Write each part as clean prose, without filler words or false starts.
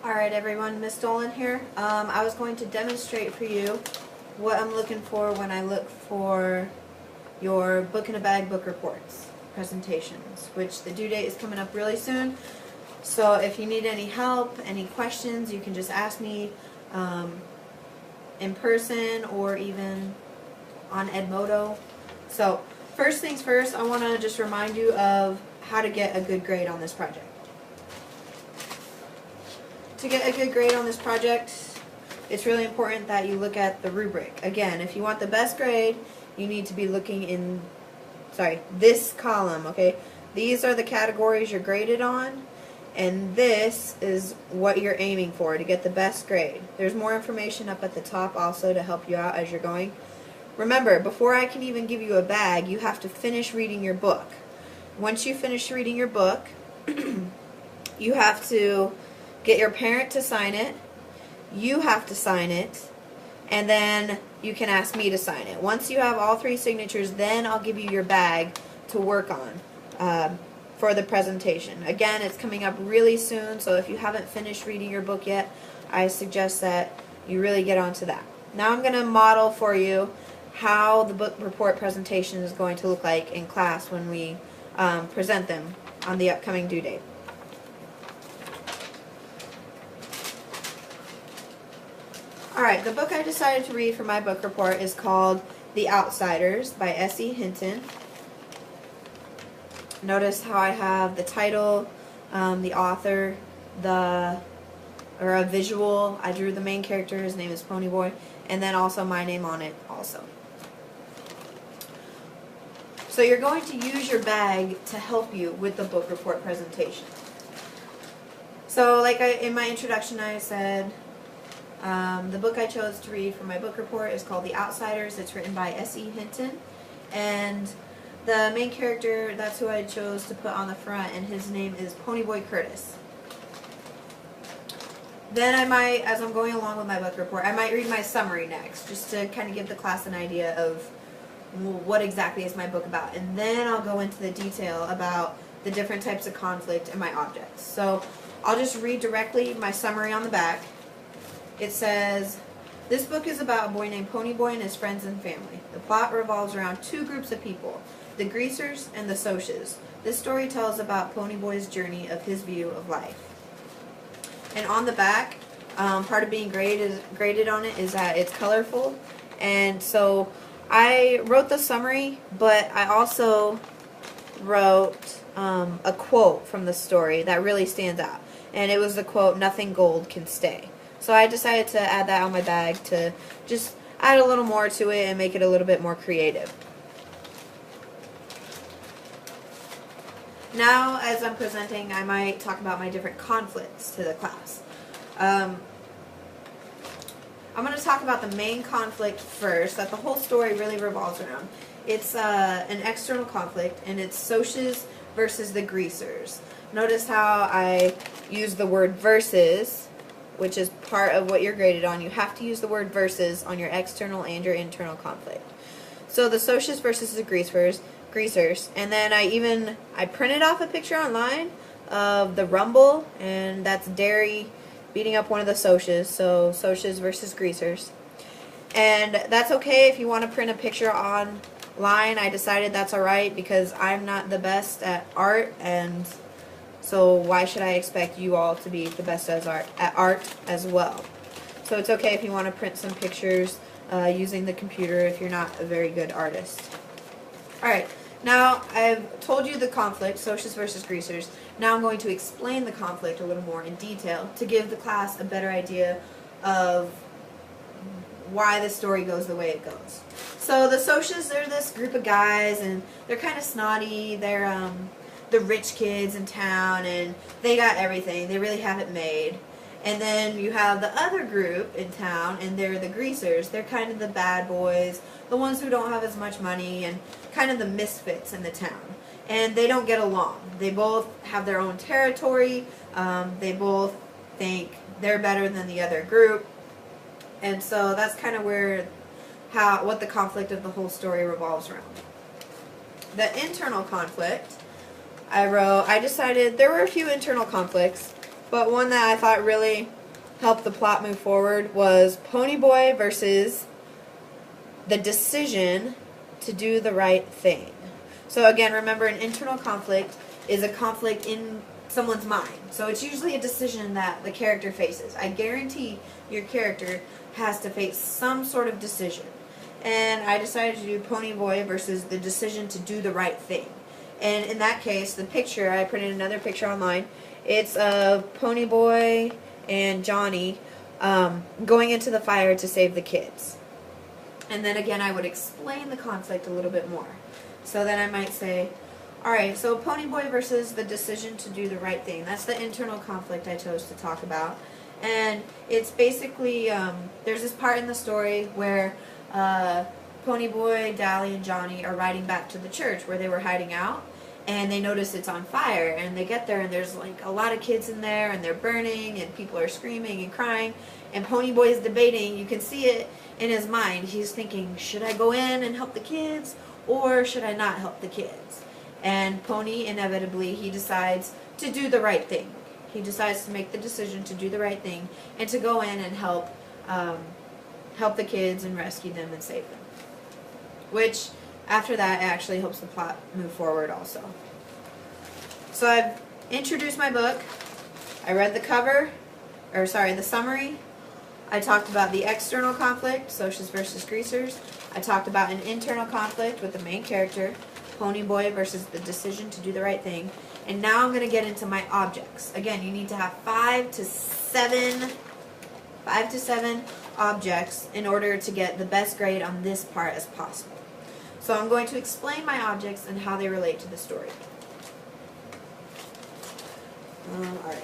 Alright everyone, Miss Dolan here. I was going to demonstrate for you what I'm looking for when I look for your Book in a Bag book reports presentations, which the due date is coming up really soon. So if you need any help, any questions, you can just ask me in person or even on Edmodo. So first things first, I want to just remind you of how to get a good grade on this project. To get a good grade on this project, it's really important that you look at the rubric. Again, if you want the best grade, you need to be looking in, this column, okay? These are the categories you're graded on, and this is what you're aiming for to get the best grade. There's more information up at the top also to help you out as you're going. Remember, before I can even give you a bag, you have to finish reading your book. Once you finish reading your book, you have to get your parent to sign it, you have to sign it, and then you can ask me to sign it. Once you have all three signatures, then I'll give you your bag to work on for the presentation. Again, it's coming up really soon, so if you haven't finished reading your book yet, I suggest that you really get onto that. Now I'm going to model for you how the book report presentation is going to look like in class when we present them on the upcoming due date. Alright, the book I decided to read for my book report is called The Outsiders by S.E. Hinton. Notice how I have the title, the author, a visual. I drew the main character, his name is Ponyboy, and then also my name on it also. So you're going to use your bag to help you with the book report presentation. So like in my introduction I said, the book I chose to read for my book report is called The Outsiders. It's written by S.E. Hinton, and the main character, that's who I chose to put on the front, and his name is Ponyboy Curtis. Then I might, as I'm going along with my book report, I might read my summary next, just to kind of give the class an idea of what exactly is my book about, and then I'll go into the detail about the different types of conflict in my objects. So I'll just read directly my summary on the back. It says, this book is about a boy named Ponyboy and his friends and family. The plot revolves around two groups of people, the Greasers and the Socs. This story tells about Ponyboy's journey of his view of life. And on the back, part of being graded on it is that it's colorful. And so I wrote the summary, but I also wrote a quote from the story that really stands out. And it was the quote, "Nothing gold can stay." So I decided to add that on my bag to just add a little more to it and make it a little bit more creative. Now, as I'm presenting, I might talk about my different conflicts to the class. I'm going to talk about the main conflict first, that the whole story really revolves around. It's an external conflict, and it's Socs versus the Greasers. Notice how I use the word versus, which is part of what you're graded on. You have to use the word versus on your external and your internal conflict. So the Socs versus the Greasers, and then I printed off a picture online of the Rumble, and that's Derry beating up one of the Socs, so Socs versus Greasers. And that's okay if you want to print a picture online. I decided that's alright because I'm not the best at art, and so why should I expect you all to be the best at art as well? So it's okay if you want to print some pictures using the computer if you're not a very good artist. Alright, now I've told you the conflict, Socs versus Greasers. Now I'm going to explain the conflict a little more in detail to give the class a better idea of why the story goes the way it goes. So the Socs, they're this group of guys, and they're kind of snotty. They're the rich kids in town, and they got everything. They really have it made. And then you have the other group in town, and they're the Greasers. They're kind of the bad boys, the ones who don't have as much money, and kind of the misfits in the town. And they don't get along. They both have their own territory. They both think they're better than the other group. And so that's kind of what the conflict of the whole story revolves around. The internal conflict, I decided there were a few internal conflicts. But one that I thought really helped the plot move forward was Ponyboy versus the decision to do the right thing. So again, remember, an internal conflict is a conflict in someone's mind. So it's usually a decision that the character faces. I guarantee your character has to face some sort of decision. And I decided to do Ponyboy versus the decision to do the right thing. And in that case, the picture, I printed another picture online. It's of Ponyboy and Johnny going into the fire to save the kids. And then again, I would explain the conflict a little bit more. So then I might say, alright, so Ponyboy versus the decision to do the right thing. That's the internal conflict I chose to talk about. And it's basically, there's this part in the story where Ponyboy, Dally, and Johnny are riding back to the church where they were hiding out. And they notice it's on fire. And they get there and there's like a lot of kids in there and they're burning and people are screaming and crying. And Ponyboy is debating. You can see it in his mind. He's thinking, should I go in and help the kids? Or should I not help the kids? And Pony, inevitably, he decides to do the right thing. He decides to make the decision to do the right thing and to go in and help the kids and rescue them and save them. Which, after that, it actually helps the plot move forward also. So I've introduced my book. I read the the summary. I talked about the external conflict, Socias versus Greasers. I talked about an internal conflict with the main character, Ponyboy versus the decision to do the right thing. And now I'm going to get into my objects. Again, you need to have 5 to 7 objects in order to get the best grade on this part as possible. So I'm going to explain my objects and how they relate to the story. Alright.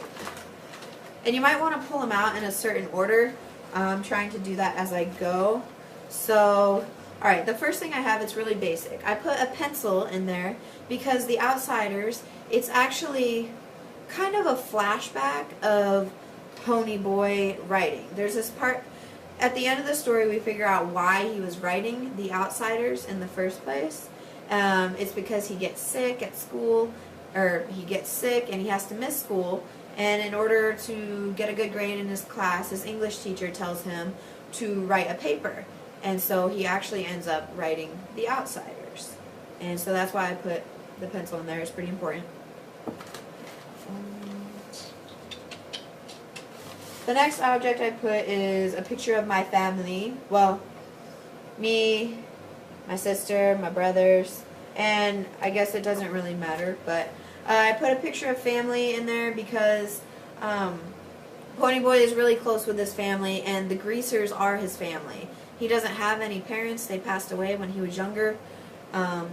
And you might want to pull them out in a certain order. I'm trying to do that as I go. So, alright, the first thing I have, it's really basic. I put a pencil in there because The Outsiders, it's actually kind of a flashback of Ponyboy writing. There's this part, at the end of the story, we figure out why he was writing The Outsiders in the first place. It's because he gets sick at school, or he gets sick and he has to miss school. And in order to get a good grade in his class, his English teacher tells him to write a paper. And so he actually ends up writing The Outsiders. And so that's why I put the pencil in there. It's pretty important. The next object I put is a picture of my family. Well, me, my sister, my brothers, and I guess it doesn't really matter, but I put a picture of family in there because Ponyboy is really close with his family, and the Greasers are his family. He doesn't have any parents. They passed away when he was younger.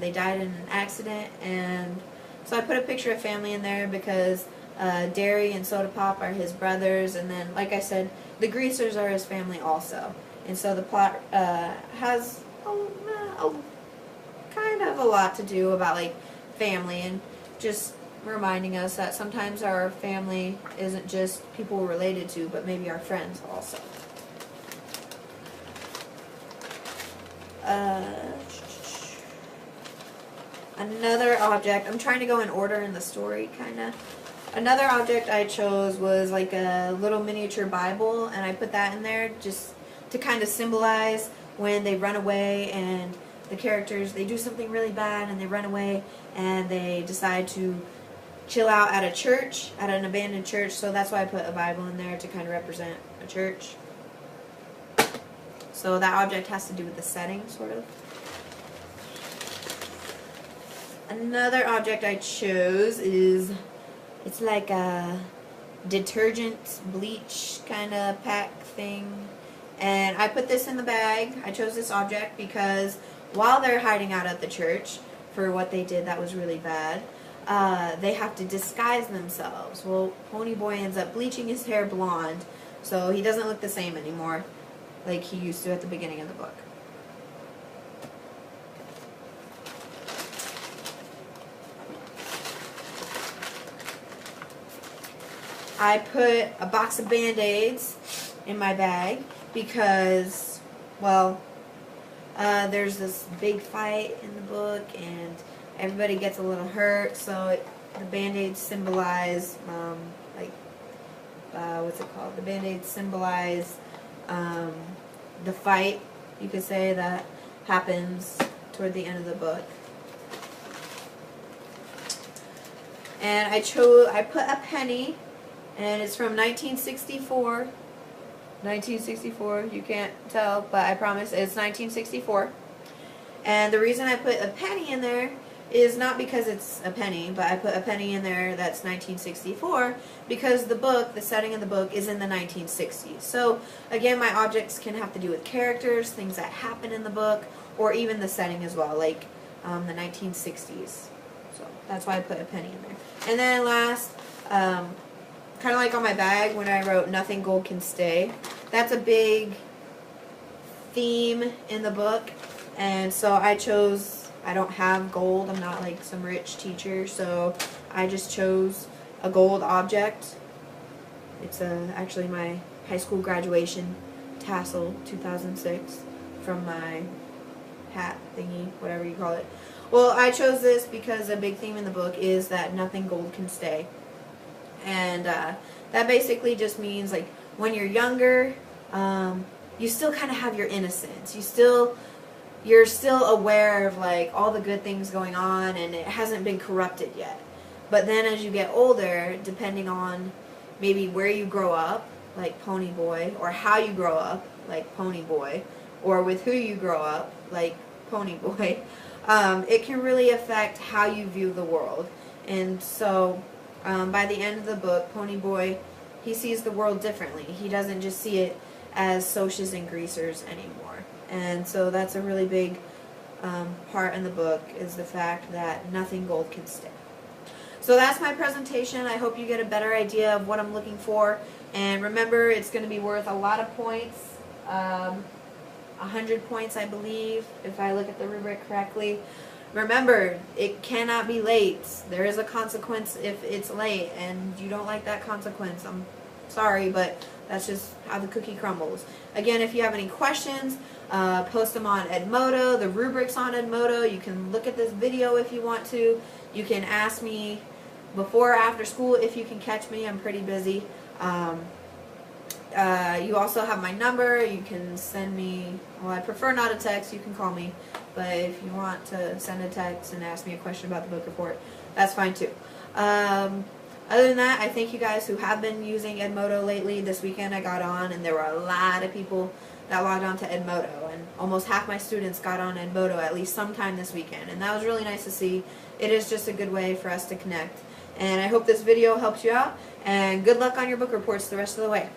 They died in an accident, and so I put a picture of family in there because Derry and Soda Pop are his brothers, and then, like I said, the Greasers are his family also. And so the plot has kind of a lot to do about like family and just reminding us that sometimes our family isn't just people we're related to, but maybe our friends also. Another object, I'm trying to go in order in the story, kind of. Another object I chose was like a little miniature Bible, and I put that in there just to kind of symbolize when they run away and the characters, they do something really bad and they run away and they decide to chill out at a church, at an abandoned church. So that's why I put a Bible in there, to kind of represent a church. So that object has to do with the setting, sort of. Another object I chose is, it's like a detergent bleach kind of pack thing. And I put this in the bag. I chose this object because while they're hiding out at the church for what they did that was really bad, they have to disguise themselves. Well, Ponyboy ends up bleaching his hair blonde, so he doesn't look the same anymore like he used to at the beginning of the book. I put a box of Band-Aids in my bag because, well, there's this big fight in the book and everybody gets a little hurt, so the Band-Aids symbolize like what's it called? The Band-Aids symbolize the fight, you could say, that happens toward the end of the book. And I put a penny, and it's from 1964. 1964, you can't tell, but I promise it's 1964. And the reason I put a penny in there is not because it's a penny, but I put a penny in there that's 1964 because the book, the setting of the book, is in the 1960s. So again, my objects can have to do with characters, things that happen in the book, or even the setting as well, like the 1960s. So that's why I put a penny in there. And then last, kind of like on my bag when I wrote "Nothing Gold Can Stay." That's a big theme in the book, and so I chose, I don't have gold, I'm not like some rich teacher, so I just chose a gold object. It's actually my high school graduation tassel, 2006, from my hat thingy, whatever you call it. Well, I chose this because a big theme in the book is that nothing gold can stay. And that basically just means, like, when you're younger, you still kind of have your innocence. You're still aware of, like, all the good things going on, and it hasn't been corrupted yet. But then as you get older, depending on maybe where you grow up, like Pony Boy, or how you grow up, like Pony Boy, or with who you grow up, like Pony Boy, it can really affect how you view the world. And so by the end of the book, Pony Boy, he sees the world differently. He doesn't just see it as socias and greasers anymore. And so that's a really big part in the book, is the fact that nothing gold can stay. So that's my presentation. I hope you get a better idea of what I'm looking for. And remember, it's going to be worth a lot of points. 100 points, I believe, if I look at the rubric correctly. Remember, it cannot be late. There is a consequence if it's late, and you don't like that consequence. I'm sorry, but that's just how the cookie crumbles. Again, if you have any questions, post them on Edmodo. The rubric's on Edmodo. You can look at this video if you want to. You can ask me before or after school if you can catch me. I'm pretty busy. You also have my number. You can send me, well, I prefer not a text. You can call me. But if you want to send a text and ask me a question about the book report, that's fine too. Other than that, I thank you guys who have been using Edmodo lately. This weekend I got on, and there were a lot of people that logged on to Edmodo, and almost half my students got on Edmodo at least sometime this weekend, and that was really nice to see. It is just a good way for us to connect. And I hope this video helps you out, and good luck on your book reports the rest of the way.